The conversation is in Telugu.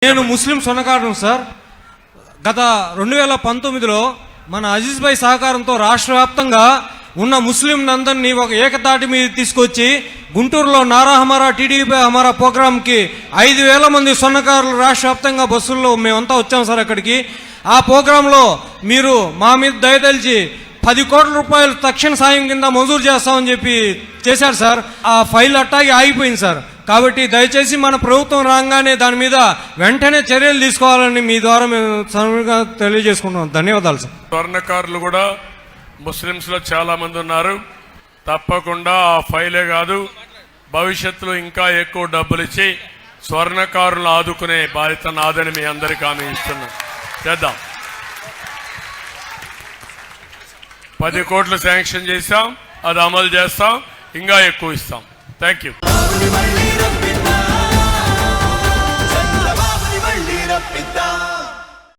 నేను ముస్లిం స్వర్ణకారుడు సార్. గత 2019లో మన అజీజ్ భాయ్ సహకారంతో రాష్ట్ర వ్యాప్తంగా ఉన్న ముస్లింలందరినీ ఒక ఏకతాటి మీద తీసుకొచ్చి గుంటూరులో నారా హమారా టీడీపీ హమారా ప్రోగ్రాంకి 5,000 మంది స్వర్ణకారులు రాష్ట్ర వ్యాప్తంగా బస్సుల్లో మేమంతా వచ్చాం సార్ అక్కడికి. ఆ ప్రోగ్రాంలో మీరు మా మీద దయతలిచి 10 కోట్ల రూపాయలు తక్షణ సాయం కింద మంజూరు చేస్తామని చెప్పి చేశారు సార్. ఆ ఫైల్ అట్టాగి ఆగిపోయింది సార్. కాబట్టి దయచేసి మన ప్రభుత్వం రాగానే దాని మీద వెంటనే చర్యలు తీసుకోవాలని మీ ద్వారా మేము తెలియజేసుకుంటున్నాం. ధన్యవాదాలు సార్. స్వర్ణకారులు కూడా ముస్లిమ్స్లో చాలా మంది ఉన్నారు. తప్పకుండా ఆ ఫైలే కాదు, భవిష్యత్తులో ఇంకా ఎక్కువ డబ్బులు ఇచ్చి స్వర్ణకారులను ఆదుకునే బాధ్యత నాదని మీ అందరికీ హామీ ఇస్తున్నాం. చేద్దాం. 10 కోట్లు శాంక్షన్ చేశాం, అది అమలు చేస్తాం, ఇంకా ఎక్కువ ఇస్తాం. Thank you.